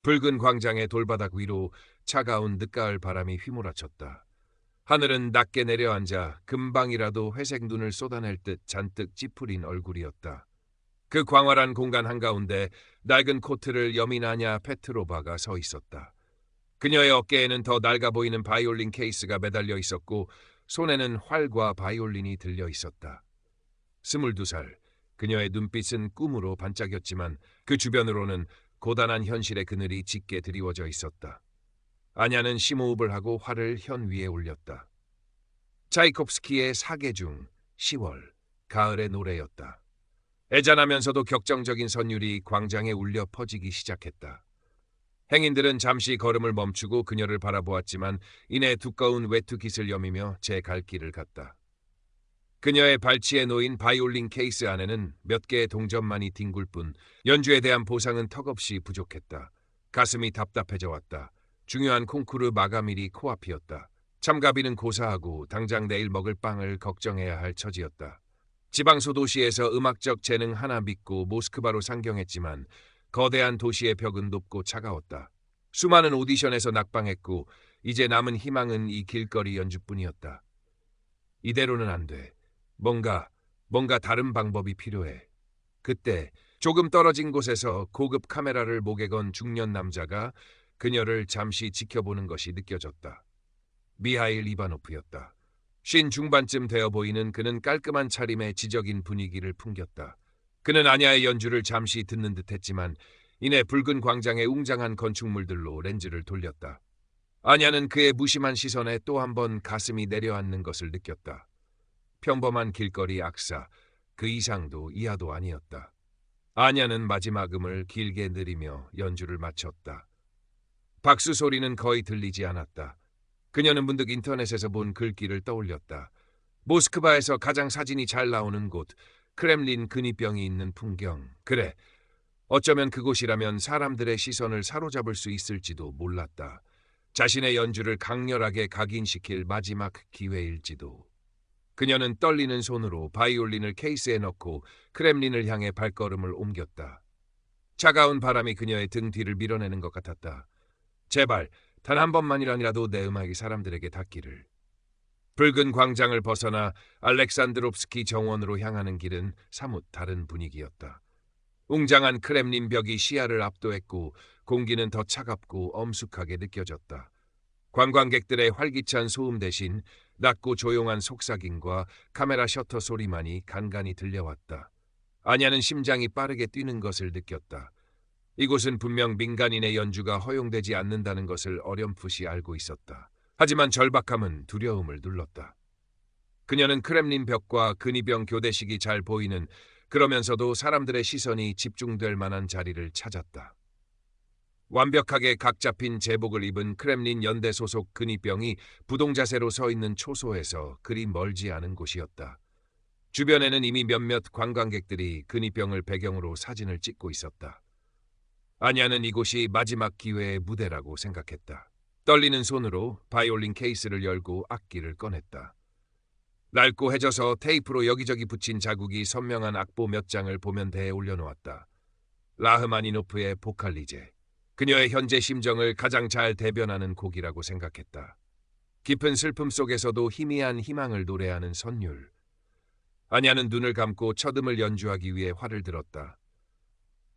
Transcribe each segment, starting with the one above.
붉은 광장의 돌바닥 위로 차가운 늦가을 바람이 휘몰아쳤다. 하늘은 낮게 내려앉아 금방이라도 회색 눈을 쏟아낼 듯 잔뜩 찌푸린 얼굴이었다. 그 광활한 공간 한가운데 낡은 코트를 여민하냐 페트로바가 서 있었다. 그녀의 어깨에는 더 낡아 보이는 바이올린 케이스가 매달려 있었고 손에는 활과 바이올린이 들려 있었다. 22살, 그녀의 눈빛은 꿈으로 반짝였지만 그 주변으로는 고단한 현실의 그늘이 짙게 드리워져 있었다. 아냐는 심호흡을 하고 활을 현 위에 올렸다. 차이콥스키의 사계 중 10월, 가을의 노래였다. 애잔하면서도 격정적인 선율이 광장에 울려 퍼지기 시작했다. 행인들은 잠시 걸음을 멈추고 그녀를 바라보았지만 이내 두꺼운 외투깃을 여미며 제 갈 길을 갔다. 그녀의 발치에 놓인 바이올린 케이스 안에는 몇 개의 동전만이 뒹굴 뿐 연주에 대한 보상은 턱없이 부족했다. 가슴이 답답해져 왔다. 중요한 콩쿠르 마감일이 코앞이었다. 참가비는 고사하고 당장 내일 먹을 빵을 걱정해야 할 처지였다. 지방소 도시에서 음악적 재능 하나 믿고 모스크바로 상경했지만 거대한 도시의 벽은 높고 차가웠다. 수많은 오디션에서 낙방했고 이제 남은 희망은 이 길거리 연주뿐이었다. 이대로는 안 돼. 뭔가 다른 방법이 필요해. 그때 조금 떨어진 곳에서 고급 카메라를 목에 건 중년 남자가 그녀를 잠시 지켜보는 것이 느껴졌다. 미하일 이바노프였다. 쉰 중반쯤 되어 보이는 그는 깔끔한 차림에 지적인 분위기를 풍겼다. 그는 아냐의 연주를 잠시 듣는 듯했지만 이내 붉은 광장의 웅장한 건축물들로 렌즈를 돌렸다. 아냐는 그의 무심한 시선에 또 한 번 가슴이 내려앉는 것을 느꼈다. 평범한 길거리 악사, 그 이상도 이하도 아니었다. 아냐는 마지막 음을 길게 느리며 연주를 마쳤다. 박수 소리는 거의 들리지 않았다. 그녀는 문득 인터넷에서 본 글귀를 떠올렸다. 모스크바에서 가장 사진이 잘 나오는 곳, 크렘린 근위병이 있는 풍경. 그래, 어쩌면 그곳이라면 사람들의 시선을 사로잡을 수 있을지도 몰랐다. 자신의 연주를 강렬하게 각인시킬 마지막 기회일지도. 그녀는 떨리는 손으로 바이올린을 케이스에 넣고 크렘린을 향해 발걸음을 옮겼다. 차가운 바람이 그녀의 등 뒤를 밀어내는 것 같았다. 제발 단 한 번만이라도 내 음악이 사람들에게 닿기를. 붉은 광장을 벗어나 알렉산드롭스키 정원으로 향하는 길은 사뭇 다른 분위기였다. 웅장한 크렘린 벽이 시야를 압도했고 공기는 더 차갑고 엄숙하게 느껴졌다. 관광객들의 활기찬 소음 대신 낮고 조용한 속삭임과 카메라 셔터 소리만이 간간히 들려왔다. 아냐는 심장이 빠르게 뛰는 것을 느꼈다. 이곳은 분명 민간인의 연주가 허용되지 않는다는 것을 어렴풋이 알고 있었다. 하지만 절박함은 두려움을 눌렀다. 그녀는 크렘린 벽과 근위병 교대식이 잘 보이는 그러면서도 사람들의 시선이 집중될 만한 자리를 찾았다. 완벽하게 각 잡힌 제복을 입은 크렘린 연대 소속 근위병이 부동자세로 서 있는 초소에서 그리 멀지 않은 곳이었다. 주변에는 이미 몇몇 관광객들이 근위병을 배경으로 사진을 찍고 있었다. 아냐는 이곳이 마지막 기회의 무대라고 생각했다. 떨리는 손으로 바이올린 케이스를 열고 악기를 꺼냈다. 낡고 해져서 테이프로 여기저기 붙인 자국이 선명한 악보 몇 장을 보면대에 올려놓았다. 라흐마니노프의 보칼리제. 그녀의 현재 심정을 가장 잘 대변하는 곡이라고 생각했다. 깊은 슬픔 속에서도 희미한 희망을 노래하는 선율. 아냐는 눈을 감고 첫음을 연주하기 위해 활을 들었다.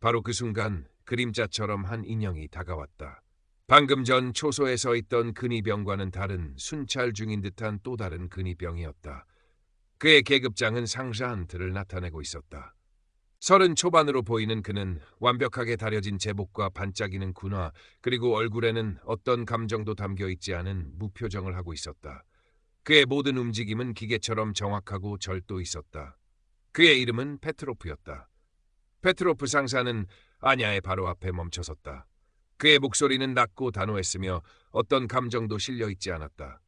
바로 그 순간 그림자처럼 한 인형이 다가왔다. 방금 전 초소에 서 있던 근위병과는 다른 순찰 중인 듯한 또 다른 근위병이었다. 그의 계급장은 상샤한트를 나타내고 있었다. 30 초반으로 보이는 그는 완벽하게 다려진 제복과 반짝이는 군화 그리고 얼굴에는 어떤 감정도 담겨 있지 않은 무표정을 하고 있었다. 그의 모든 움직임은 기계처럼 정확하고 절도 있었다. 그의 이름은 페트로프였다. 페트로프 상사는 아냐의 바로 앞에 멈춰섰다. 그의 목소리는 낮고 단호했으며 어떤 감정도 실려 있지 않았다.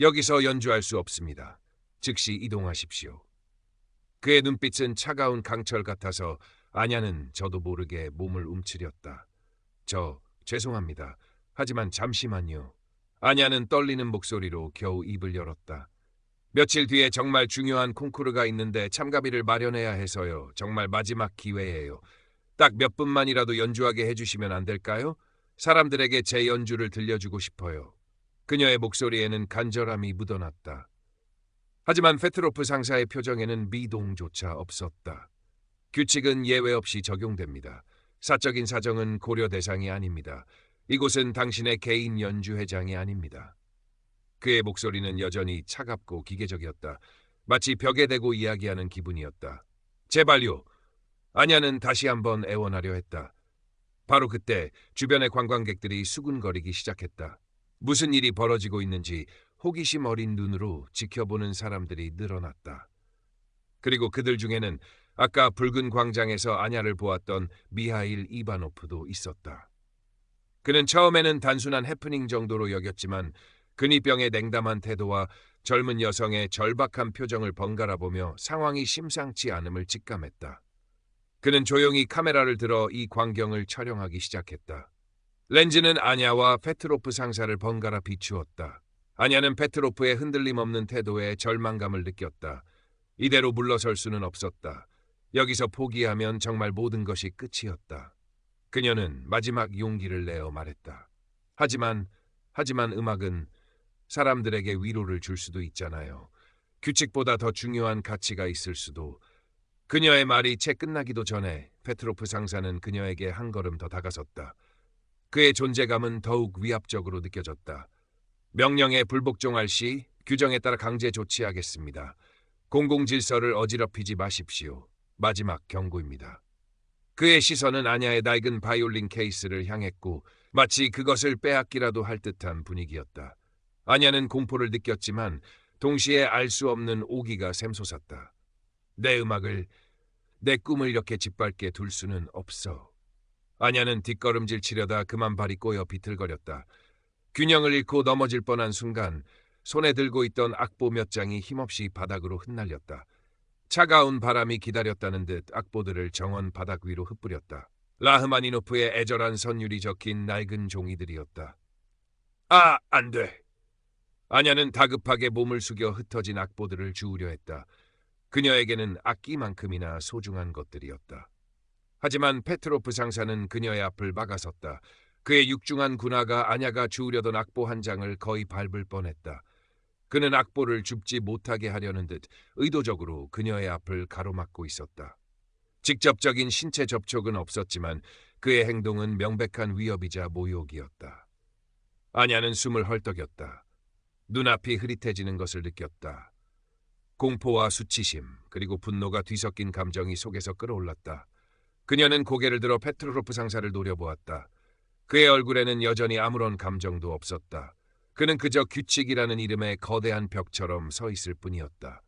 여기서 연주할 수 없습니다. 즉시 이동하십시오. 그의 눈빛은 차가운 강철 같아서 아냐는 저도 모르게 몸을 움츠렸다. 죄송합니다. 하지만 잠시만요. 아냐는 떨리는 목소리로 겨우 입을 열었다. 며칠 뒤에 정말 중요한 콩쿠르가 있는데 참가비를 마련해야 해서요. 정말 마지막 기회예요. 딱 몇 분만이라도 연주하게 해주시면 안 될까요? 사람들에게 제 연주를 들려주고 싶어요. 그녀의 목소리에는 간절함이 묻어났다. 하지만 페트로프 상사의 표정에는 미동조차 없었다. 규칙은 예외 없이 적용됩니다. 사적인 사정은 고려 대상이 아닙니다. 이곳은 당신의 개인 연주회장이 아닙니다. 그의 목소리는 여전히 차갑고 기계적이었다. 마치 벽에 대고 이야기하는 기분이었다. 제발요. 아냐는 다시 한번 애원하려 했다. 바로 그때 주변의 관광객들이 수군거리기 시작했다. 무슨 일이 벌어지고 있는지 호기심 어린 눈으로 지켜보는 사람들이 늘어났다. 그리고 그들 중에는 아까 붉은 광장에서 아냐를 보았던 미하일 이바노프도 있었다. 그는 처음에는 단순한 해프닝 정도로 여겼지만 근위병의 냉담한 태도와 젊은 여성의 절박한 표정을 번갈아 보며 상황이 심상치 않음을 직감했다. 그는 조용히 카메라를 들어 이 광경을 촬영하기 시작했다. 렌즈는 아냐와 페트로프 상사를 번갈아 비추었다. 아냐는 페트로프의 흔들림 없는 태도에 절망감을 느꼈다. 이대로 물러설 수는 없었다. 여기서 포기하면 정말 모든 것이 끝이었다. 그녀는 마지막 용기를 내어 말했다. 하지만 음악은 사람들에게 위로를 줄 수도 있잖아요. 규칙보다 더 중요한 가치가 있을 수도. 그녀의 말이 채 끝나기도 전에 페트로프 상사는 그녀에게 한 걸음 더 다가섰다. 그의 존재감은 더욱 위압적으로 느껴졌다. 명령에 불복종할 시 규정에 따라 강제 조치하겠습니다. 공공질서를 어지럽히지 마십시오. 마지막 경고입니다. 그의 시선은 아냐의 낡은 바이올린 케이스를 향했고 마치 그것을 빼앗기라도 할 듯한 분위기였다. 아냐는 공포를 느꼈지만 동시에 알 수 없는 오기가 샘솟았다. 내 음악을, 내 꿈을 이렇게 짓밟게 둘 수는 없어. 아냐는 뒷걸음질 치려다 그만 발이 꼬여 비틀거렸다. 균형을 잃고 넘어질 뻔한 순간 손에 들고 있던 악보 몇 장이 힘없이 바닥으로 흩날렸다. 차가운 바람이 기다렸다는 듯 악보들을 정원 바닥 위로 흩뿌렸다. 라흐마니노프의 애절한 선율이 적힌 낡은 종이들이었다. 아, 안 돼! 아냐는 다급하게 몸을 숙여 흩어진 악보들을 주우려 했다. 그녀에게는 악기만큼이나 소중한 것들이었다. 하지만 페트로프 상사는 그녀의 앞을 막아섰다. 그의 육중한 군화가 아냐가 주우려던 악보 한 장을 거의 밟을 뻔했다. 그는 악보를 줍지 못하게 하려는 듯 의도적으로 그녀의 앞을 가로막고 있었다. 직접적인 신체 접촉은 없었지만 그의 행동은 명백한 위협이자 모욕이었다. 아냐는 숨을 헐떡였다. 눈앞이 흐릿해지는 것을 느꼈다. 공포와 수치심 그리고 분노가 뒤섞인 감정이 속에서 끌어올랐다. 그녀는 고개를 들어 페트로프 상사를 노려보았다. 그의 얼굴에는 여전히 아무런 감정도 없었다. 그는 그저 규칙이라는 이름의 거대한 벽처럼 서 있을 뿐이었다.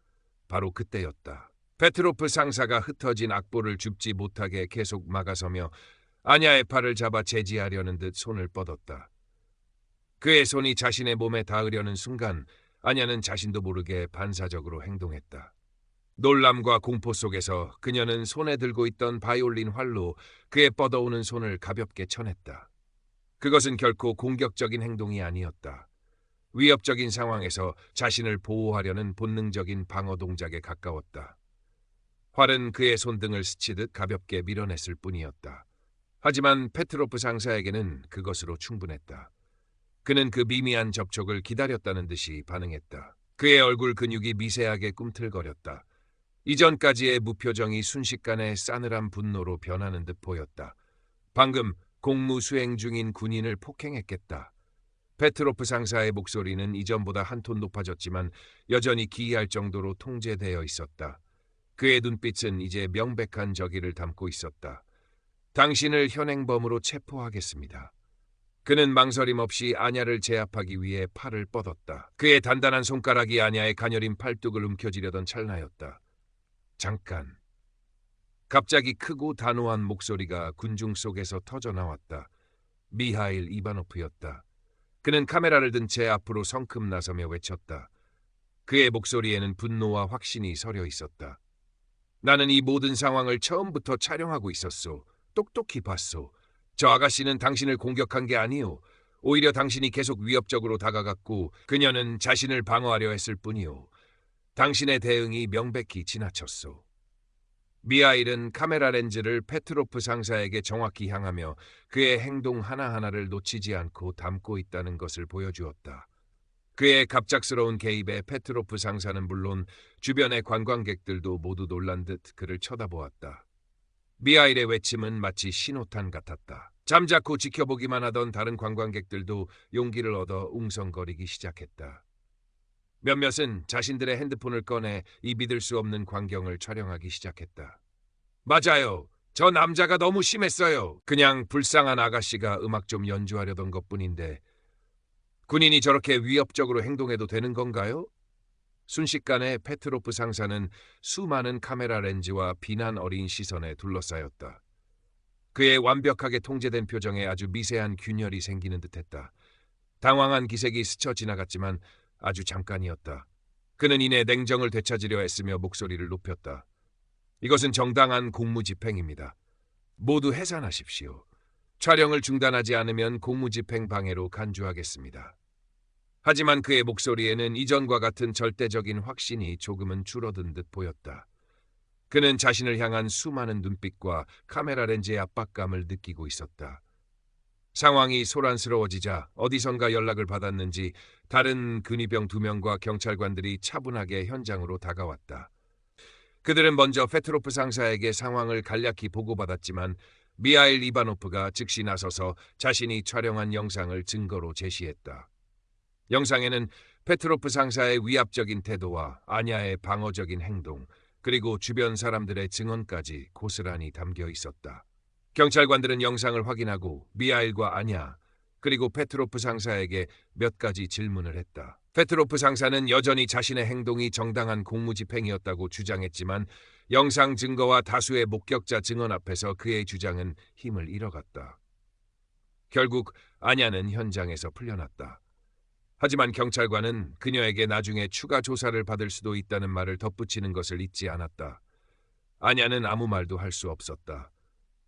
바로 그때였다. 페트로프 상사가 흩어진 악보를 줍지 못하게 계속 막아서며 아냐의 팔을 잡아 제지하려는 듯 손을 뻗었다. 그의 손이 자신의 몸에 닿으려는 순간 아냐는 자신도 모르게 반사적으로 행동했다. 놀람과 공포 속에서 그녀는 손에 들고 있던 바이올린 활로 그의 뻗어오는 손을 가볍게 쳐냈다. 그것은 결코 공격적인 행동이 아니었다. 위협적인 상황에서 자신을 보호하려는 본능적인 방어 동작에 가까웠다. 활은 그의 손등을 스치듯 가볍게 밀어냈을 뿐이었다. 하지만 페트로프 상사에게는 그것으로 충분했다. 그는 그 미미한 접촉을 기다렸다는 듯이 반응했다. 그의 얼굴 근육이 미세하게 꿈틀거렸다. 이전까지의 무표정이 순식간에 싸늘한 분노로 변하는 듯 보였다. 방금 공무 수행 중인 군인을 폭행했겠다. 페트로프 상사의 목소리는 이전보다 한 톤 높아졌지만 여전히 기이할 정도로 통제되어 있었다. 그의 눈빛은 이제 명백한 적의를 담고 있었다. 당신을 현행범으로 체포하겠습니다. 그는 망설임 없이 아냐를 제압하기 위해 팔을 뻗었다. 그의 단단한 손가락이 아냐의 가녀린 팔뚝을 움켜쥐려던 찰나였다. 잠깐. 갑자기 크고 단호한 목소리가 군중 속에서 터져나왔다. 미하일 이바노프였다. 그는 카메라를 든 채 앞으로 성큼 나서며 외쳤다. 그의 목소리에는 분노와 확신이 서려 있었다. 나는 이 모든 상황을 처음부터 촬영하고 있었소. 똑똑히 봤소. 저 아가씨는 당신을 공격한 게 아니오. 오히려 당신이 계속 위협적으로 다가갔고 그녀는 자신을 방어하려 했을 뿐이오. 당신의 대응이 명백히 지나쳤소. 미하일은 카메라 렌즈를 페트로프 상사에게 정확히 향하며 그의 행동 하나하나를 놓치지 않고 담고 있다는 것을 보여주었다. 그의 갑작스러운 개입에 페트로프 상사는 물론 주변의 관광객들도 모두 놀란 듯 그를 쳐다보았다. 미하일의 외침은 마치 신호탄 같았다. 잠자코 지켜보기만 하던 다른 관광객들도 용기를 얻어 웅성거리기 시작했다. 몇몇은 자신들의 핸드폰을 꺼내 이 믿을 수 없는 광경을 촬영하기 시작했다. 맞아요. 저 남자가 너무 심했어요. 그냥 불쌍한 아가씨가 음악 좀 연주하려던 것뿐인데 군인이 저렇게 위협적으로 행동해도 되는 건가요? 순식간에 페트로프 상사는 수많은 카메라 렌즈와 비난 어린 시선에 둘러싸였다. 그의 완벽하게 통제된 표정에 아주 미세한 균열이 생기는 듯했다. 당황한 기색이 스쳐 지나갔지만 아주 잠깐이었다. 그는 이내 냉정을 되찾으려 애쓰며 목소리를 높였다. 이것은 정당한 공무집행입니다. 모두 해산하십시오. 촬영을 중단하지 않으면 공무집행 방해로 간주하겠습니다. 하지만 그의 목소리에는 이전과 같은 절대적인 확신이 조금은 줄어든 듯 보였다. 그는 자신을 향한 수많은 눈빛과 카메라 렌즈의 압박감을 느끼고 있었다. 상황이 소란스러워지자 어디선가 연락을 받았는지 다른 근위병 2명과 경찰관들이 차분하게 현장으로 다가왔다. 그들은 먼저 페트로프 상사에게 상황을 간략히 보고받았지만 미하일 이바노프가 즉시 나서서 자신이 촬영한 영상을 증거로 제시했다. 영상에는 페트로프 상사의 위압적인 태도와 아냐의 방어적인 행동, 그리고 주변 사람들의 증언까지 고스란히 담겨 있었다. 경찰관들은 영상을 확인하고 미하일과 아냐, 그리고 페트로프 상사에게 몇 가지 질문을 했다. 페트로프 상사는 여전히 자신의 행동이 정당한 공무집행이었다고 주장했지만 영상 증거와 다수의 목격자 증언 앞에서 그의 주장은 힘을 잃어갔다. 결국 아냐는 현장에서 풀려났다. 하지만 경찰관은 그녀에게 나중에 추가 조사를 받을 수도 있다는 말을 덧붙이는 것을 잊지 않았다. 아냐는 아무 말도 할 수 없었다.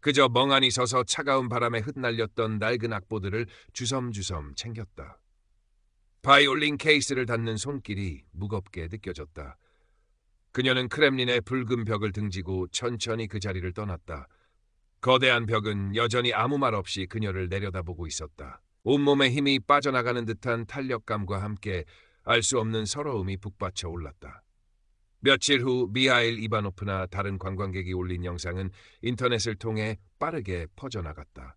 그저 멍하니 서서 차가운 바람에 흩날렸던 낡은 악보들을 주섬주섬 챙겼다. 바이올린 케이스를 닫는 손길이 무겁게 느껴졌다. 그녀는 크렘린의 붉은 벽을 등지고 천천히 그 자리를 떠났다. 거대한 벽은 여전히 아무 말 없이 그녀를 내려다보고 있었다. 온몸에 힘이 빠져나가는 듯한 탄력감과 함께 알 수 없는 서러움이 북받쳐 올랐다. 며칠 후 미하일 이바노프나 다른 관광객이 올린 영상은 인터넷을 통해 빠르게 퍼져나갔다.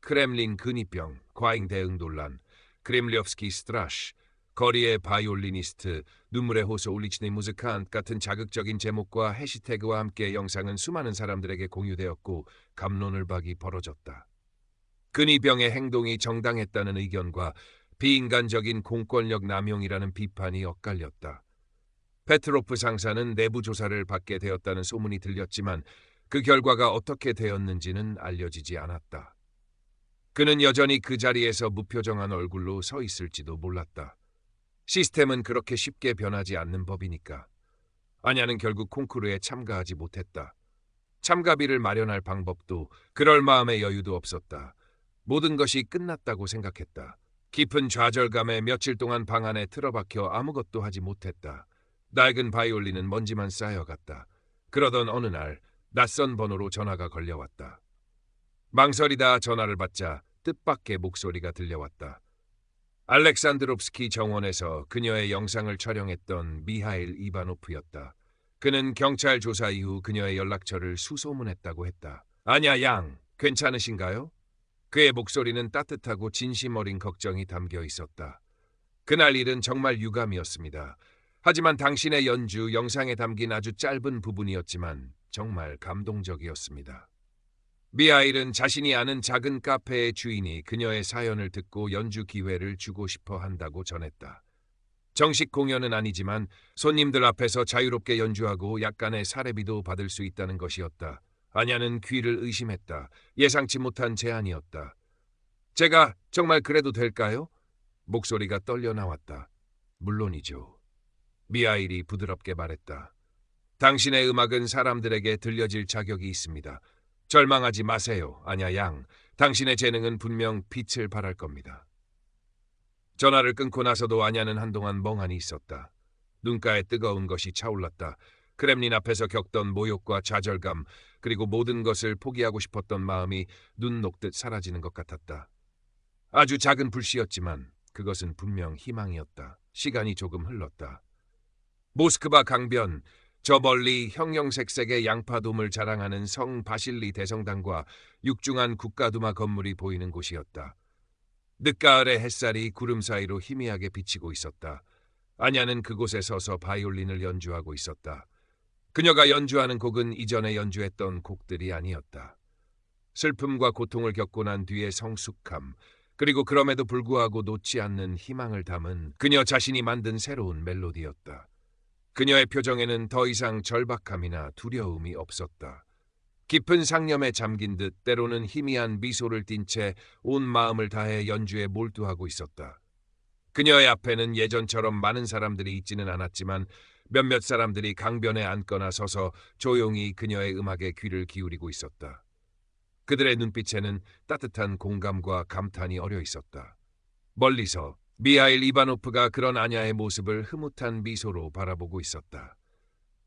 크렘린 근위병, 과잉 대응 논란, 크렘리옵스키 스트라시, 거리의 바이올리니스트, 눈물의 호소 울리치니 무즈칸 같은 자극적인 제목과 해시태그와 함께 영상은 수많은 사람들에게 공유되었고 갑론을박이 벌어졌다. 근위병의 행동이 정당했다는 의견과 비인간적인 공권력 남용이라는 비판이 엇갈렸다. 페트로프 상사는 내부 조사를 받게 되었다는 소문이 들렸지만 그 결과가 어떻게 되었는지는 알려지지 않았다. 그는 여전히 그 자리에서 무표정한 얼굴로 서 있을지도 몰랐다. 시스템은 그렇게 쉽게 변하지 않는 법이니까. 아냐는 결국 콩쿠르에 참가하지 못했다. 참가비를 마련할 방법도 그럴 마음의 여유도 없었다. 모든 것이 끝났다고 생각했다. 깊은 좌절감에 며칠 동안 방 안에 틀어박혀 아무것도 하지 못했다. 낡은 바이올린은 먼지만 쌓여갔다. 그러던 어느 날 낯선 번호로 전화가 걸려왔다. 망설이다 전화를 받자 뜻밖의 목소리가 들려왔다. 알렉산드롭스키 정원에서 그녀의 영상을 촬영했던 미하일 이바노프였다. 그는 경찰 조사 이후 그녀의 연락처를 수소문했다고 했다. 아냐 양, 괜찮으신가요? 그의 목소리는 따뜻하고 진심 어린 걱정이 담겨 있었다. 그날 일은 정말 유감이었습니다. 하지만 당신의 연주 영상에 담긴 아주 짧은 부분이었지만 정말 감동적이었습니다. 미하일은 자신이 아는 작은 카페의 주인이 그녀의 사연을 듣고 연주 기회를 주고 싶어 한다고 전했다. 정식 공연은 아니지만 손님들 앞에서 자유롭게 연주하고 약간의 사례비도 받을 수 있다는 것이었다. 아냐는 귀를 의심했다. 예상치 못한 제안이었다. 제가 정말 그래도 될까요? 목소리가 떨려 나왔다. 물론이죠. 미하일이 부드럽게 말했다. 당신의 음악은 사람들에게 들려질 자격이 있습니다. 절망하지 마세요, 아냐 양. 당신의 재능은 분명 빛을 발할 겁니다. 전화를 끊고 나서도 아냐는 한동안 멍하니 있었다. 눈가에 뜨거운 것이 차올랐다. 크렘린 앞에서 겪던 모욕과 좌절감, 그리고 모든 것을 포기하고 싶었던 마음이 눈 녹듯 사라지는 것 같았다. 아주 작은 불씨였지만 그것은 분명 희망이었다. 시간이 조금 흘렀다. 모스크바 강변, 저 멀리 형형색색의 양파돔을 자랑하는 성 바실리 대성당과 육중한 국가두마 건물이 보이는 곳이었다. 늦가을의 햇살이 구름 사이로 희미하게 비치고 있었다. 아냐는 그곳에 서서 바이올린을 연주하고 있었다. 그녀가 연주하는 곡은 이전에 연주했던 곡들이 아니었다. 슬픔과 고통을 겪고 난 뒤의 성숙함, 그리고 그럼에도 불구하고 놓지 않는 희망을 담은 그녀 자신이 만든 새로운 멜로디였다. 그녀의 표정에는 더 이상 절박함이나 두려움이 없었다. 깊은 상념에 잠긴 듯 때로는 희미한 미소를 띤 채 온 마음을 다해 연주에 몰두하고 있었다. 그녀의 앞에는 예전처럼 많은 사람들이 있지는 않았지만 몇몇 사람들이 강변에 앉거나 서서 조용히 그녀의 음악에 귀를 기울이고 있었다. 그들의 눈빛에는 따뜻한 공감과 감탄이 어려 있었다. 멀리서 미하일 이바노프가 그런 아냐의 모습을 흐뭇한 미소로 바라보고 있었다.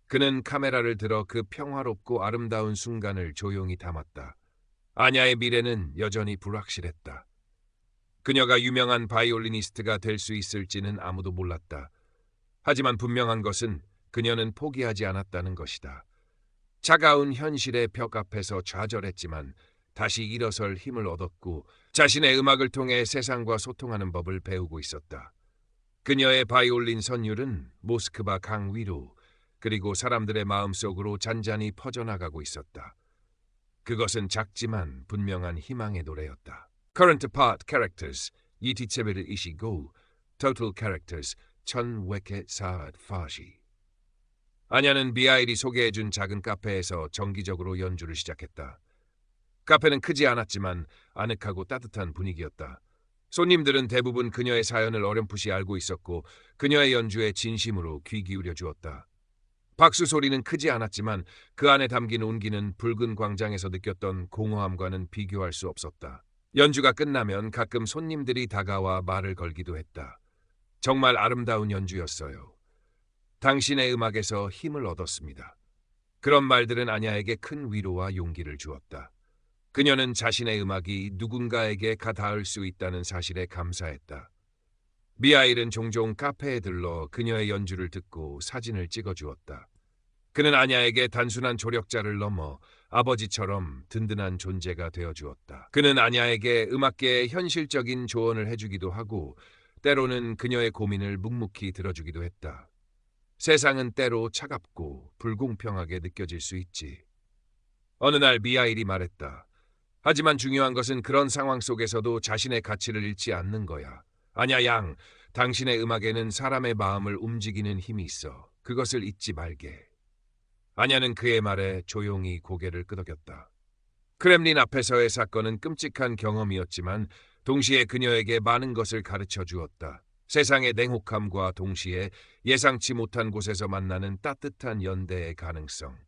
그는 카메라를 들어 그 평화롭고 아름다운 순간을 조용히 담았다. 아냐의 미래는 여전히 불확실했다. 그녀가 유명한 바이올리니스트가 될 수 있을지는 아무도 몰랐다. 하지만 분명한 것은 그녀는 포기하지 않았다는 것이다. 차가운 현실의 벽 앞에서 좌절했지만 다시 일어설 힘을 얻었고 자신의 음악을 통해 세상과 소통하는 법을 배우고 있었다. 그녀의 바이올린 선율은 모스크바 강 위로 그리고 사람들의 마음속으로 잔잔히 퍼져나가고 있었다. 그것은 작지만 분명한 희망의 노래였다. Current Part Characters 2725 Total Characters 1144 아냐는 미하일이 소개해준 작은 카페에서 정기적으로 연주를 시작했다. 카페는 크지 않았지만 아늑하고 따뜻한 분위기였다. 손님들은 대부분 그녀의 사연을 어렴풋이 알고 있었고 그녀의 연주에 진심으로 귀 기울여 주었다. 박수 소리는 크지 않았지만 그 안에 담긴 온기는 붉은 광장에서 느꼈던 공허함과는 비교할 수 없었다. 연주가 끝나면 가끔 손님들이 다가와 말을 걸기도 했다. 정말 아름다운 연주였어요. 당신의 음악에서 힘을 얻었습니다. 그런 말들은 아냐에게 큰 위로와 용기를 주었다. 그녀는 자신의 음악이 누군가에게 가닿을 수 있다는 사실에 감사했다. 미하일은 종종 카페에 들러 그녀의 연주를 듣고 사진을 찍어주었다. 그는 아냐에게 단순한 조력자를 넘어 아버지처럼 든든한 존재가 되어주었다. 그는 아냐에게 음악계의 현실적인 조언을 해주기도 하고 때로는 그녀의 고민을 묵묵히 들어주기도 했다. 세상은 때로 차갑고 불공평하게 느껴질 수 있지. 어느 날 미하일이 말했다. 하지만 중요한 것은 그런 상황 속에서도 자신의 가치를 잃지 않는 거야. 아냐 양, 당신의 음악에는 사람의 마음을 움직이는 힘이 있어. 그것을 잊지 말게. 아냐는 그의 말에 조용히 고개를 끄덕였다. 크렘린 앞에서의 사건은 끔찍한 경험이었지만 동시에 그녀에게 많은 것을 가르쳐 주었다. 세상의 냉혹함과 동시에 예상치 못한 곳에서 만나는 따뜻한 연대의 가능성.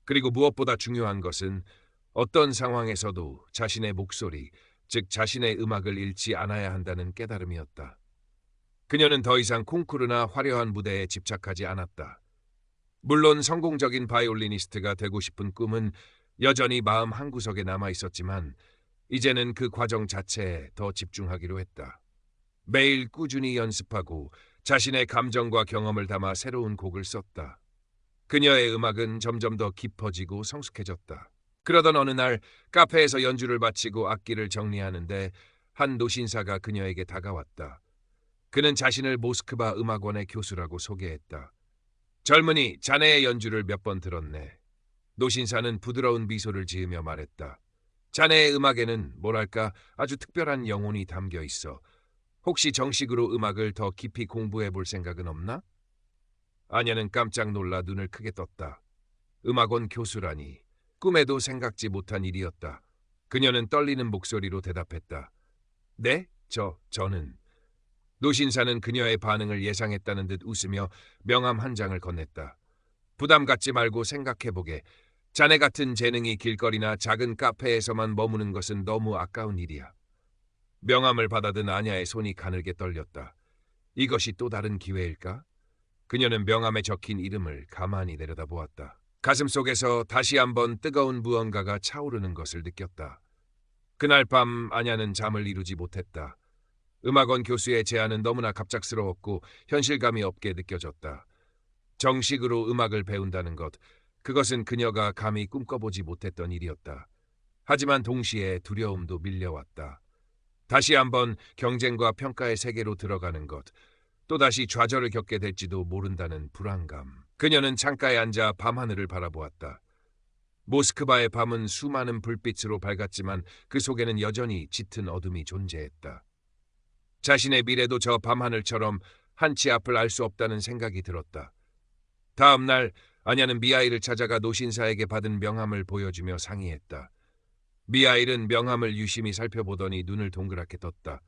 그리고 무엇보다 중요한 것은 어떤 상황에서도 자신의 목소리, 즉 자신의 음악을 잃지 않아야 한다는 깨달음이었다. 그녀는 더 이상 콩쿠르나 화려한 무대에 집착하지 않았다. 물론 성공적인 바이올리니스트가 되고 싶은 꿈은 여전히 마음 한구석에 남아 있었지만 이제는 그 과정 자체에 더 집중하기로 했다. 매일 꾸준히 연습하고 자신의 감정과 경험을 담아 새로운 곡을 썼다. 그녀의 음악은 점점 더 깊어지고 성숙해졌다. 그러던 어느 날 카페에서 연주를 마치고 악기를 정리하는데 한 노신사가 그녀에게 다가왔다. 그는 자신을 모스크바 음악원의 교수라고 소개했다. 젊은이, 자네의 연주를 몇 번 들었네. 노신사는 부드러운 미소를 지으며 말했다. 자네의 음악에는 뭐랄까 아주 특별한 영혼이 담겨 있어. 혹시 정식으로 음악을 더 깊이 공부해 볼 생각은 없나? 아냐는 깜짝 놀라 눈을 크게 떴다. 음악원 교수라니. 꿈에도 생각지 못한 일이었다. 그녀는 떨리는 목소리로 대답했다. 네? 저는. 노신사는 그녀의 반응을 예상했다는 듯 웃으며 명함 한 장을 건넸다. 부담 갖지 말고 생각해보게. 자네 같은 재능이 길거리나 작은 카페에서만 머무는 것은 너무 아까운 일이야. 명함을 받아든 아냐의 손이 가늘게 떨렸다. 이것이 또 다른 기회일까? 그녀는 명함에 적힌 이름을 가만히 내려다보았다. 가슴속에서 다시 한번 뜨거운 무언가가 차오르는 것을 느꼈다. 그날 밤 아냐는 잠을 이루지 못했다. 음악원 교수의 제안은 너무나 갑작스러웠고 현실감이 없게 느껴졌다. 정식으로 음악을 배운다는 것, 그것은 그녀가 감히 꿈꿔보지 못했던 일이었다. 하지만 동시에 두려움도 밀려왔다. 다시 한번 경쟁과 평가의 세계로 들어가는 것, 또다시 좌절을 겪게 될지도 모른다는 불안감. 그녀는 창가에 앉아 밤하늘을 바라보았다. 모스크바의 밤은 수많은 불빛으로 밝았지만 그 속에는 여전히 짙은 어둠이 존재했다. 자신의 미래도 저 밤하늘처럼 한치 앞을 알 수 없다는 생각이 들었다. 다음 날 아냐는 미하일을 찾아가 노신사에게 받은 명함을 보여주며 상의했다. 미하일은 명함을 유심히 살펴보더니 눈을 동그랗게 떴다.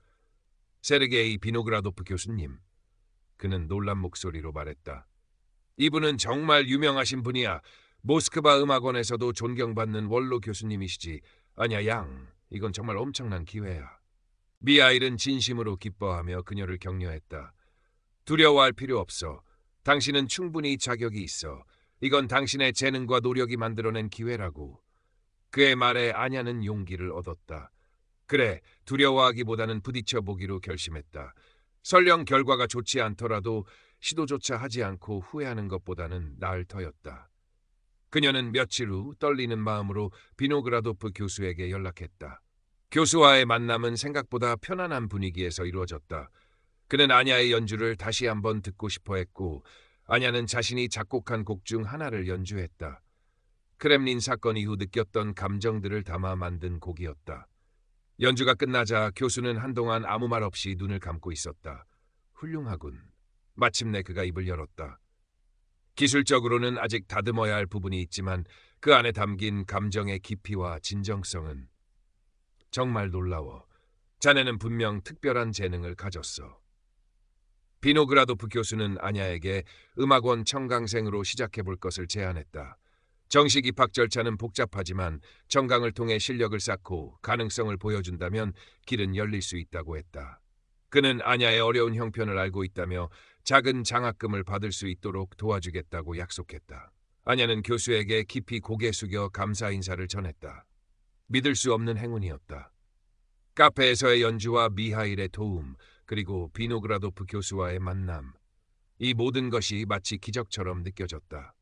세르게이 비노그라도프 교수님. 그는 놀란 목소리로 말했다. 이분은 정말 유명하신 분이야. 모스크바 음악원에서도 존경받는 원로 교수님이시지. 아냐 양, 이건 정말 엄청난 기회야. 미하일은 진심으로 기뻐하며 그녀를 격려했다. 두려워할 필요 없어. 당신은 충분히 자격이 있어. 이건 당신의 재능과 노력이 만들어낸 기회라고. 그의 말에 아냐는 용기를 얻었다. 그래, 두려워하기보다는 부딪혀 보기로 결심했다. 설령 결과가 좋지 않더라도 시도조차 하지 않고 후회하는 것보다는 나을 터였다. 그녀는 며칠 후 떨리는 마음으로 비노그라도프 교수에게 연락했다. 교수와의 만남은 생각보다 편안한 분위기에서 이루어졌다. 그는 아냐의 연주를 다시 한번 듣고 싶어 했고 아냐는 자신이 작곡한 곡 중 하나를 연주했다. 크렘린 사건 이후 느꼈던 감정들을 담아 만든 곡이었다. 연주가 끝나자 교수는 한동안 아무 말 없이 눈을 감고 있었다. 훌륭하군. 마침내 그가 입을 열었다. 기술적으로는 아직 다듬어야 할 부분이 있지만 그 안에 담긴 감정의 깊이와 진정성은 정말 놀라워. 자네는 분명 특별한 재능을 가졌어. 비노그라도프 교수는 아냐에게 음악원 청강생으로 시작해볼 것을 제안했다. 정식 입학 절차는 복잡하지만 청강을 통해 실력을 쌓고 가능성을 보여준다면 길은 열릴 수 있다고 했다. 그는 아냐의 어려운 형편을 알고 있다며 작은 장학금을 받을 수 있도록 도와주겠다고 약속했다. 아냐는 교수에게 깊이 고개 숙여 감사 인사를 전했다. 믿을 수 없는 행운이었다. 카페에서의 연주와 미하일의 도움, 그리고 비노그라도프 교수와의 만남. 이 모든 것이 마치 기적처럼 느껴졌다.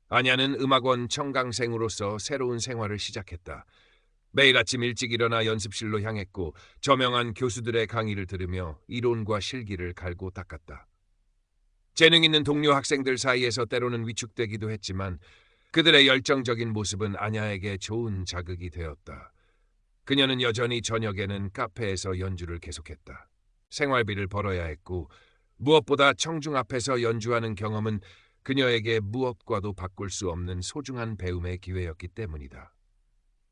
아냐는 음악원 청강생으로서 새로운 생활을 시작했다. 매일 아침 일찍 일어나 연습실로 향했고 저명한 교수들의 강의를 들으며 이론과 실기를 갈고 닦았다. 재능 있는 동료 학생들 사이에서 때로는 위축되기도 했지만 그들의 열정적인 모습은 아냐에게 좋은 자극이 되었다. 그녀는 여전히 저녁에는 카페에서 연주를 계속했다. 생활비를 벌어야 했고 무엇보다 청중 앞에서 연주하는 경험은 그녀에게 무엇과도 바꿀 수 없는 소중한 배움의 기회였기 때문이다.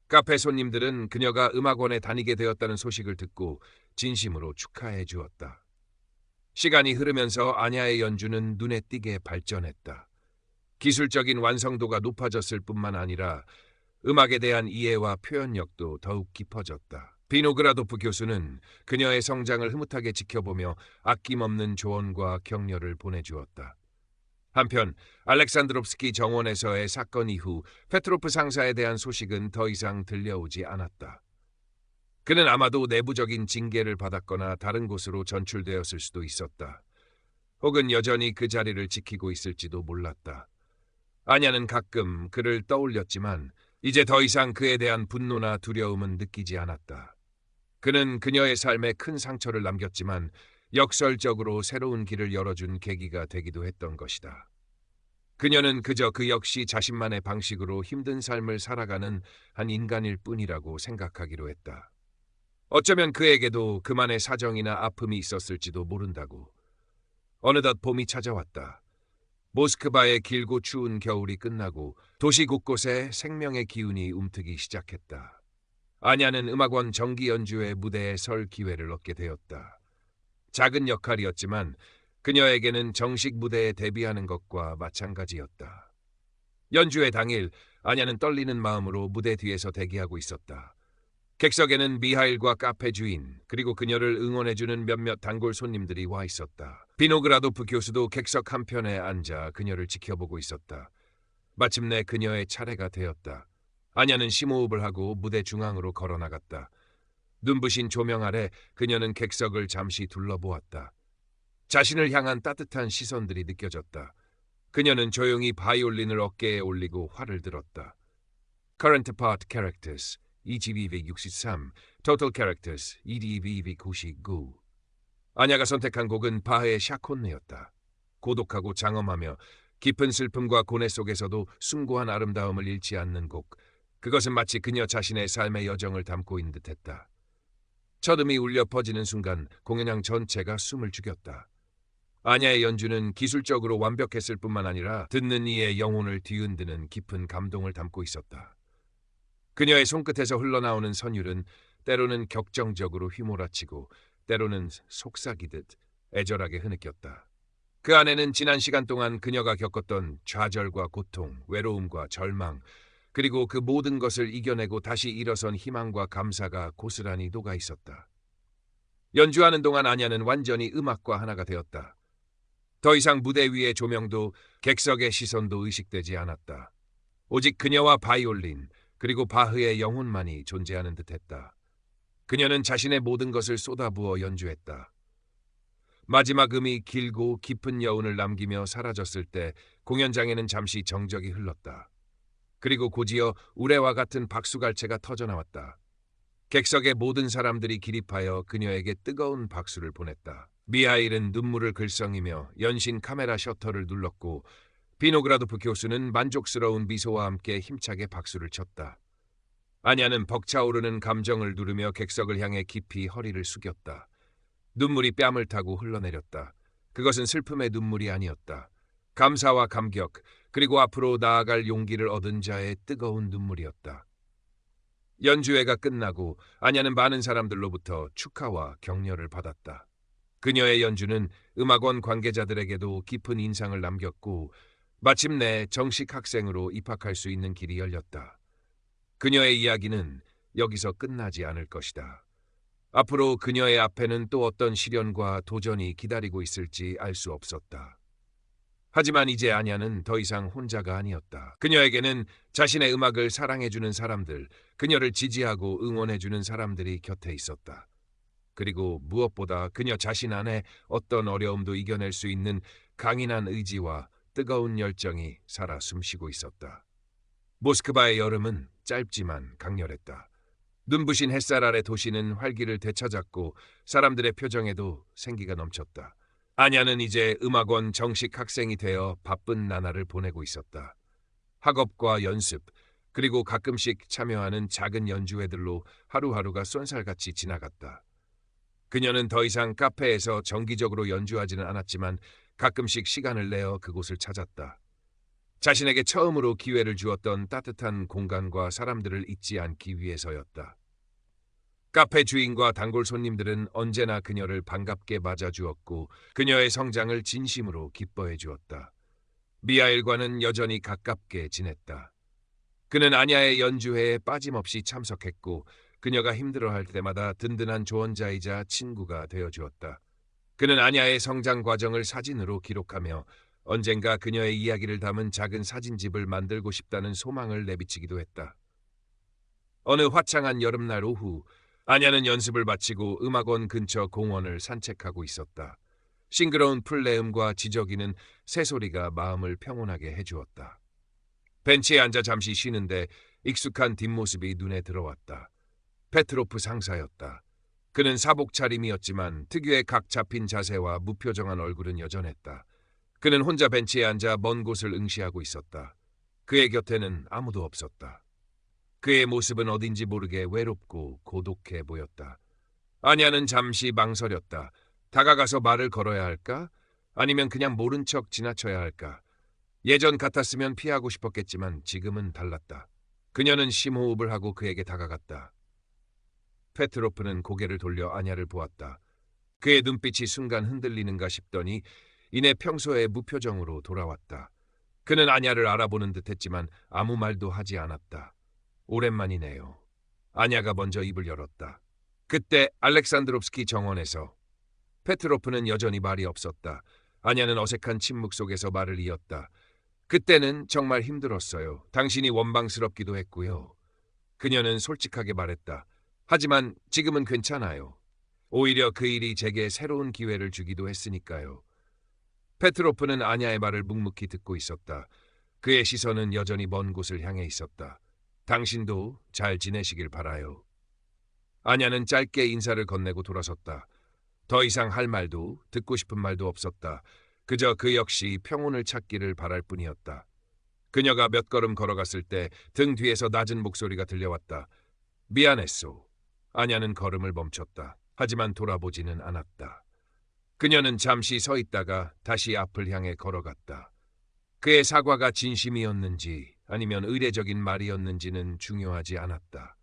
카페 손님들은 그녀가 음악원에 다니게 되었다는 소식을 듣고 진심으로 축하해 주었다. 시간이 흐르면서 아냐의 연주는 눈에 띄게 발전했다. 기술적인 완성도가 높아졌을 뿐만 아니라 음악에 대한 이해와 표현력도 더욱 깊어졌다. 비노그라도프 교수는 그녀의 성장을 흐뭇하게 지켜보며 아낌없는 조언과 격려를 보내주었다. 한편 알렉산드롭스키 정원에서의 사건 이후 페트로프 상사에 대한 소식은 더 이상 들려오지 않았다. 그는 아마도 내부적인 징계를 받았거나 다른 곳으로 전출되었을 수도 있었다. 혹은 여전히 그 자리를 지키고 있을지도 몰랐다. 아냐는 가끔 그를 떠올렸지만 이제 더 이상 그에 대한 분노나 두려움은 느끼지 않았다. 그는 그녀의 삶에 큰 상처를 남겼지만 역설적으로 새로운 길을 열어준 계기가 되기도 했던 것이다. 그녀는 그저 그 역시 자신만의 방식으로 힘든 삶을 살아가는 한 인간일 뿐이라고 생각하기로 했다. 어쩌면 그에게도 그만의 사정이나 아픔이 있었을지도 모른다고. 어느덧 봄이 찾아왔다. 모스크바의 길고 추운 겨울이 끝나고 도시 곳곳에 생명의 기운이 움트기 시작했다. 아냐는 음악원 정기 연주회 무대에 설 기회를 얻게 되었다. 작은 역할이었지만 그녀에게는 정식 무대에 데뷔하는 것과 마찬가지였다. 연주회 당일 아냐는 떨리는 마음으로 무대 뒤에서 대기하고 있었다. 객석에는 미하일과 카페 주인 그리고 그녀를 응원해주는 몇몇 단골 손님들이 와 있었다. 비노그라도프 교수도 객석 한편에 앉아 그녀를 지켜보고 있었다. 마침내 그녀의 차례가 되었다. 아냐는 심호흡을 하고 무대 중앙으로 걸어나갔다. 눈부신 조명 아래 그녀는 객석을 잠시 둘러보았다. 자신을 향한 따뜻한 시선들이 느껴졌다. 그녀는 조용히 바이올린을 어깨에 올리고 활을 들었다. Current Part Characters EGBV 63, Total Characters EDBV 99. 아냐가 선택한 곡은 바흐의 샤콘느였다. 고독하고 장엄하며 깊은 슬픔과 고뇌 속에서도 숭고한 아름다움을 잃지 않는 곡. 그것은 마치 그녀 자신의 삶의 여정을 담고 있는 듯했다. 첫 음이 울려 퍼지는 순간 공연장 전체가 숨을 죽였다. 아냐의 연주는 기술적으로 완벽했을 뿐만 아니라 듣는 이의 영혼을 뒤흔드는 깊은 감동을 담고 있었다. 그녀의 손끝에서 흘러나오는 선율은 때로는 격정적으로 휘몰아치고 때로는 속삭이듯 애절하게 흐느꼈다. 그 안에는 지난 시간 동안 그녀가 겪었던 좌절과 고통, 외로움과 절망, 그리고 그 모든 것을 이겨내고 다시 일어선 희망과 감사가 고스란히 녹아 있었다. 연주하는 동안 아냐는 완전히 음악과 하나가 되었다. 더 이상 무대 위의 조명도 객석의 시선도 의식되지 않았다. 오직 그녀와 바이올린 그리고 바흐의 영혼만이 존재하는 듯했다. 그녀는 자신의 모든 것을 쏟아부어 연주했다. 마지막 음이 길고 깊은 여운을 남기며 사라졌을 때 공연장에는 잠시 정적이 흘렀다. 그리고 곧이어 우레와 같은 박수갈채가 터져나왔다. 객석의 모든 사람들이 기립하여 그녀에게 뜨거운 박수를 보냈다. 미하일은 눈물을 글썽이며 연신 카메라 셔터를 눌렀고 비노그라도프 교수는 만족스러운 미소와 함께 힘차게 박수를 쳤다. 아냐는 벅차오르는 감정을 누르며 객석을 향해 깊이 허리를 숙였다. 눈물이 뺨을 타고 흘러내렸다. 그것은 슬픔의 눈물이 아니었다. 감사와 감격, 그리고 앞으로 나아갈 용기를 얻은 자의 뜨거운 눈물이었다. 연주회가 끝나고 아냐는 많은 사람들로부터 축하와 격려를 받았다. 그녀의 연주는 음악원 관계자들에게도 깊은 인상을 남겼고 마침내 정식 학생으로 입학할 수 있는 길이 열렸다. 그녀의 이야기는 여기서 끝나지 않을 것이다. 앞으로 그녀의 앞에는 또 어떤 시련과 도전이 기다리고 있을지 알 수 없었다. 하지만 이제 아냐는 더 이상 혼자가 아니었다. 그녀에게는 자신의 음악을 사랑해주는 사람들, 그녀를 지지하고 응원해주는 사람들이 곁에 있었다. 그리고 무엇보다 그녀 자신 안에 어떤 어려움도 이겨낼 수 있는 강인한 의지와 뜨거운 열정이 살아 숨쉬고 있었다. 모스크바의 여름은 짧지만 강렬했다. 눈부신 햇살 아래 도시는 활기를 되찾았고 사람들의 표정에도 생기가 넘쳤다. 아냐는 이제 음악원 정식 학생이 되어 바쁜 나날을 보내고 있었다. 학업과 연습, 그리고 가끔씩 참여하는 작은 연주회들로 하루하루가 쏜살같이 지나갔다. 그녀는 더 이상 카페에서 정기적으로 연주하지는 않았지만 가끔씩 시간을 내어 그곳을 찾았다. 자신에게 처음으로 기회를 주었던 따뜻한 공간과 사람들을 잊지 않기 위해서였다. 카페 주인과 단골 손님들은 언제나 그녀를 반갑게 맞아주었고 그녀의 성장을 진심으로 기뻐해 주었다. 미하일과는 여전히 가깝게 지냈다. 그는 아냐의 연주회에 빠짐없이 참석했고 그녀가 힘들어할 때마다 든든한 조언자이자 친구가 되어주었다. 그는 아냐의 성장 과정을 사진으로 기록하며 언젠가 그녀의 이야기를 담은 작은 사진집을 만들고 싶다는 소망을 내비치기도 했다. 어느 화창한 여름날 오후 아냐는 연습을 마치고 음악원 근처 공원을 산책하고 있었다. 싱그러운 풀내음과 지저귀는 새소리가 마음을 평온하게 해주었다. 벤치에 앉아 잠시 쉬는데 익숙한 뒷모습이 눈에 들어왔다. 페트로프 상사였다. 그는 사복 차림이었지만 특유의 각 잡힌 자세와 무표정한 얼굴은 여전했다. 그는 혼자 벤치에 앉아 먼 곳을 응시하고 있었다. 그의 곁에는 아무도 없었다. 그의 모습은 어딘지 모르게 외롭고 고독해 보였다. 아냐는 잠시 망설였다. 다가가서 말을 걸어야 할까? 아니면 그냥 모른 척 지나쳐야 할까? 예전 같았으면 피하고 싶었겠지만 지금은 달랐다. 그녀는 심호흡을 하고 그에게 다가갔다. 페트로프는 고개를 돌려 아냐를 보았다. 그의 눈빛이 순간 흔들리는가 싶더니 이내 평소의 무표정으로 돌아왔다. 그는 아냐를 알아보는 듯했지만 아무 말도 하지 않았다. 오랜만이네요. 아냐가 먼저 입을 열었다. 그때 알렉산드롭스키 정원에서 페트로프는 여전히 말이 없었다. 아냐는 어색한 침묵 속에서 말을 이었다. 그때는 정말 힘들었어요. 당신이 원망스럽기도 했고요. 그녀는 솔직하게 말했다. 하지만 지금은 괜찮아요. 오히려 그 일이 제게 새로운 기회를 주기도 했으니까요. 페트로프는 아냐의 말을 묵묵히 듣고 있었다. 그의 시선은 여전히 먼 곳을 향해 있었다. 당신도 잘 지내시길 바라요. 아냐는 짧게 인사를 건네고 돌아섰다. 더 이상 할 말도 듣고 싶은 말도 없었다. 그저 그 역시 평온을 찾기를 바랄 뿐이었다. 그녀가 몇 걸음 걸어갔을 때 등 뒤에서 낮은 목소리가 들려왔다. 미안했소. 아냐는 걸음을 멈췄다. 하지만 돌아보지는 않았다. 그녀는 잠시 서 있다가 다시 앞을 향해 걸어갔다. 그의 사과가 진심이었는지 아니면 의례적인 말이었는지는 중요하지 않았다.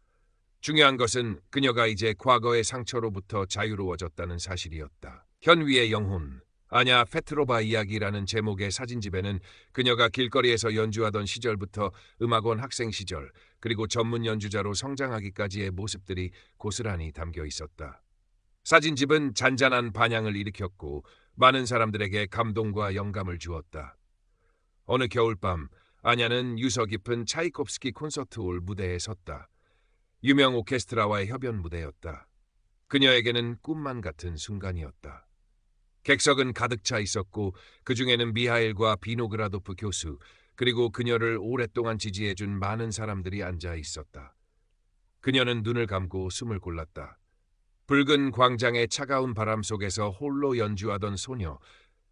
중요한 것은 그녀가 이제 과거의 상처로부터 자유로워졌다는 사실이었다. 현위의 영혼, 아냐 페트로바 이야기라는 제목의 사진집에는 그녀가 길거리에서 연주하던 시절부터 음악원 학생 시절, 그리고 전문 연주자로 성장하기까지의 모습들이 고스란히 담겨 있었다. 사진집은 잔잔한 반향을 일으켰고 많은 사람들에게 감동과 영감을 주었다. 어느 겨울밤, 아냐는 유서 깊은 차이콥스키 콘서트홀 무대에 섰다. 유명 오케스트라와의 협연 무대였다. 그녀에게는 꿈만 같은 순간이었다. 객석은 가득 차 있었고 그 중에는 미하일과 비노그라도프 교수, 그리고 그녀를 오랫동안 지지해준 많은 사람들이 앉아 있었다. 그녀는 눈을 감고 숨을 골랐다. 붉은 광장의 차가운 바람 속에서 홀로 연주하던 소녀,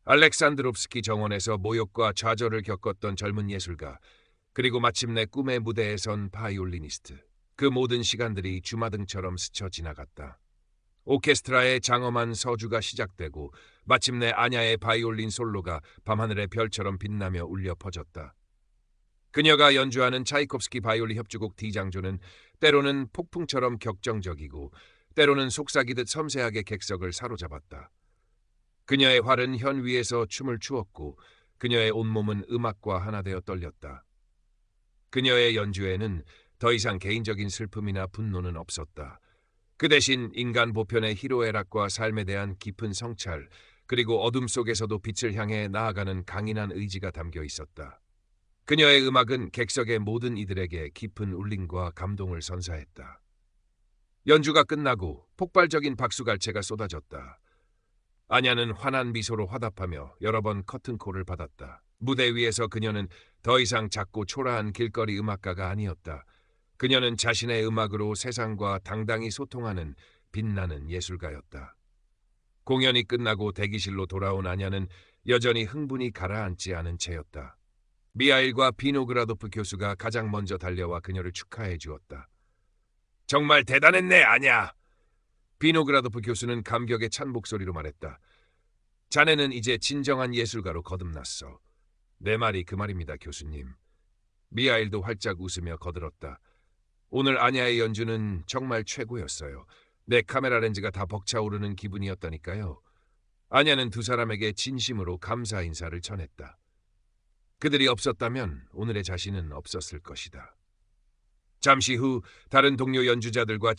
알렉산드롭스키 정원에서 모욕과 좌절을 겪었던 젊은 예술가, 그리고 마침내 꿈의 무대에 선 바이올리니스트. 그 모든 시간들이 주마등처럼 스쳐 지나갔다. 오케스트라의 장엄한 서주가 시작되고 마침내 아냐의 바이올린 솔로가 밤하늘의 별처럼 빛나며 울려 퍼졌다. 그녀가 연주하는 차이콥스키 바이올린 협주곡 D장조는 때로는 폭풍처럼 격정적이고 때로는 속삭이듯 섬세하게 객석을 사로잡았다. 그녀의 활은 현 위에서 춤을 추었고 그녀의 온몸은 음악과 하나 되어 떨렸다. 그녀의 연주에는 더 이상 개인적인 슬픔이나 분노는 없었다. 그 대신 인간 보편의 희로애락과 삶에 대한 깊은 성찰, 그리고 어둠 속에서도 빛을 향해 나아가는 강인한 의지가 담겨 있었다. 그녀의 음악은 객석의 모든 이들에게 깊은 울림과 감동을 선사했다. 연주가 끝나고 폭발적인 박수갈채가 쏟아졌다. 아냐는 환한 미소로 화답하며 여러 번 커튼콜을 받았다. 무대 위에서 그녀는 더 이상 작고 초라한 길거리 음악가가 아니었다. 그녀는 자신의 음악으로 세상과 당당히 소통하는 빛나는 예술가였다. 공연이 끝나고 대기실로 돌아온 아냐는 여전히 흥분이 가라앉지 않은 채였다. 미하일과 비노그라도프 교수가 가장 먼저 달려와 그녀를 축하해 주었다. 정말 대단했네, 아냐. 비노그라도프 교수는 감격에 찬 목소리로 말했다. 자네는 이제 진정한 예술가로 거듭났어. 내 말이 그 말입니다, 교수님. 미하일도 활짝 웃으며 거들었다. 오늘 아냐의 연주는 정말 최고였어요. 내 카메라 렌즈가 다 벅차오르는 기분이었다니까요. 아냐는 두 사람에게 진심으로 감사 인사를 전했다. 그들이 없었다면 오늘의 자신은 없었을 것이다. 잠시 후 다른 동료 연주자들과